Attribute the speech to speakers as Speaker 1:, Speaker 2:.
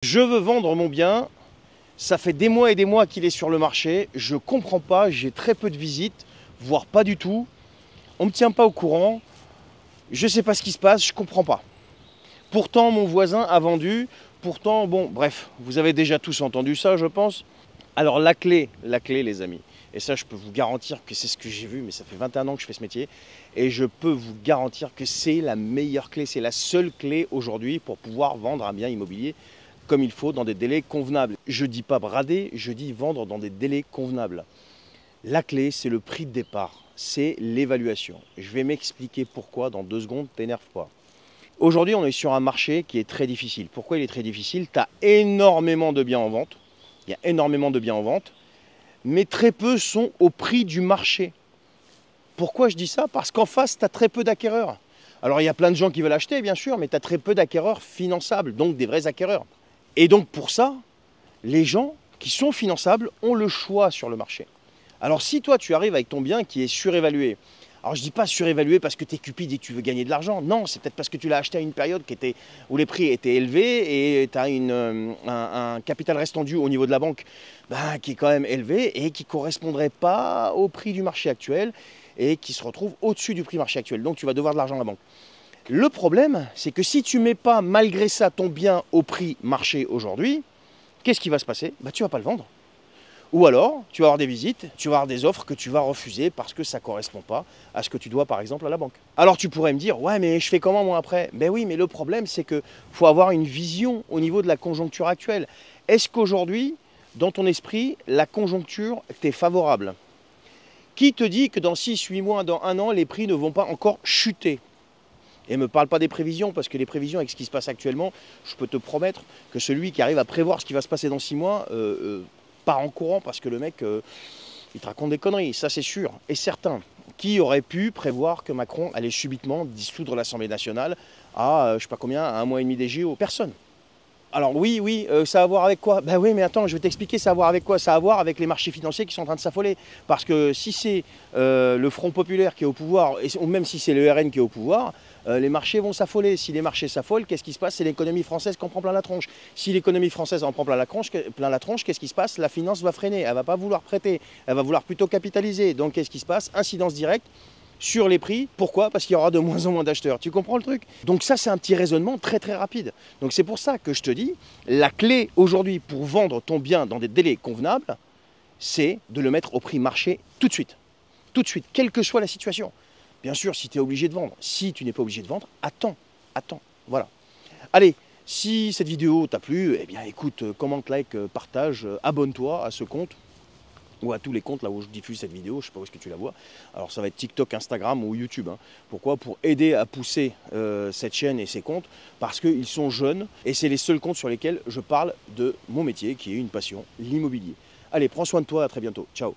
Speaker 1: Je veux vendre mon bien, ça fait des mois et des mois qu'il est sur le marché, je comprends pas, j'ai très peu de visites, voire pas du tout, on me tient pas au courant, je sais pas ce qui se passe, je comprends pas. Pourtant mon voisin a vendu, pourtant bon bref, vous avez déjà tous entendu ça je pense. Alors la clé les amis, et ça je peux vous garantir que c'est ce que j'ai vu, mais ça fait 21 ans que je fais ce métier, et je peux vous garantir que c'est la meilleure clé, c'est la seule clé aujourd'hui pour pouvoir vendre un bien immobilier comme il faut, dans des délais convenables. Je dis pas brader, je dis vendre dans des délais convenables. La clé, c'est le prix de départ, c'est l'évaluation. Je vais m'expliquer pourquoi dans 2 secondes, t'énerve pas. Aujourd'hui, on est sur un marché qui est très difficile. Pourquoi il est très difficile? Tu as énormément de biens en vente, il y a énormément de biens en vente, mais très peu sont au prix du marché. Pourquoi je dis ça? Parce qu'en face, tu as très peu d'acquéreurs. Alors, il y a plein de gens qui veulent acheter, bien sûr, mais tu as très peu d'acquéreurs finançables, donc des vrais acquéreurs. Et donc pour ça, les gens qui sont finançables ont le choix sur le marché. Alors si toi tu arrives avec ton bien qui est surévalué, alors je ne dis pas surévalué parce que tu es cupide et que tu veux gagner de l'argent, non, c'est peut-être parce que tu l'as acheté à une période où les prix étaient élevés et tu as un capital restant dû au niveau de la banque qui est quand même élevé et qui ne correspondrait pas au prix du marché actuel et qui se retrouve au-dessus du prix marché actuel. Donc tu vas devoir de l'argent à la banque. Le problème, c'est que si tu ne mets pas malgré ça ton bien au prix marché aujourd'hui, qu'est-ce qui va se passer? Tu ne vas pas le vendre. Ou alors, tu vas avoir des visites, tu vas avoir des offres que tu vas refuser parce que ça ne correspond pas à ce que tu dois par exemple à la banque. Alors tu pourrais me dire, ouais mais je fais comment moi après? Ben oui, mais le problème c'est qu'il faut avoir une vision au niveau de la conjoncture actuelle. Est-ce qu'aujourd'hui, dans ton esprit, la conjoncture t'est favorable? Qui te dit que dans 6, 8 mois, dans 1 an, les prix ne vont pas encore chuter? Et ne me parle pas des prévisions, parce que les prévisions avec ce qui se passe actuellement, je peux te promettre que celui qui arrive à prévoir ce qui va se passer dans 6 mois part en courant parce que le mec, il te raconte des conneries, ça c'est sûr et certain. Qui aurait pu prévoir que Macron allait subitement dissoudre l'Assemblée nationale à, je sais pas combien, à 1 mois et demi des JO? Personne. Alors oui, ça a à voir avec quoi? Ben oui, mais attends, je vais t'expliquer, ça a à voir avec quoi? Ça a à voir avec les marchés financiers qui sont en train de s'affoler. Parce que si c'est le Front Populaire qui est au pouvoir, ou même si c'est le RN qui est au pouvoir, les marchés vont s'affoler. Si les marchés s'affolent, qu'est-ce qui se passe? C'est l'économie française qui en prend plein la tronche. Si l'économie française en prend plein la tronche, qu'est-ce qui se passe? La finance va freiner, elle ne va pas vouloir prêter, elle va vouloir plutôt capitaliser. Donc qu'est-ce qui se passe? Incidence directe sur les prix. Pourquoi? Parce qu'il y aura de moins en moins d'acheteurs. Tu comprends le truc? Donc ça, c'est un petit raisonnement très très rapide. Donc c'est pour ça que je te dis, la clé aujourd'hui pour vendre ton bien dans des délais convenables, c'est de le mettre au prix marché tout de suite. Tout de suite, quelle que soit la situation. Bien sûr, si tu es obligé de vendre. Si tu n'es pas obligé de vendre, attends. Voilà. Allez, si cette vidéo t'a plu, eh bien écoute, commente, like, partage, abonne-toi à ce compte ou à tous les comptes là où je diffuse cette vidéo, je ne sais pas où est-ce que tu la vois. Alors ça va être TikTok, Instagram ou YouTube. Pourquoi? Pour aider à pousser cette chaîne et ces comptes, parce qu'ils sont jeunes et c'est les seuls comptes sur lesquels je parle de mon métier qui est une passion, l'immobilier. Allez, prends soin de toi, à très bientôt. Ciao.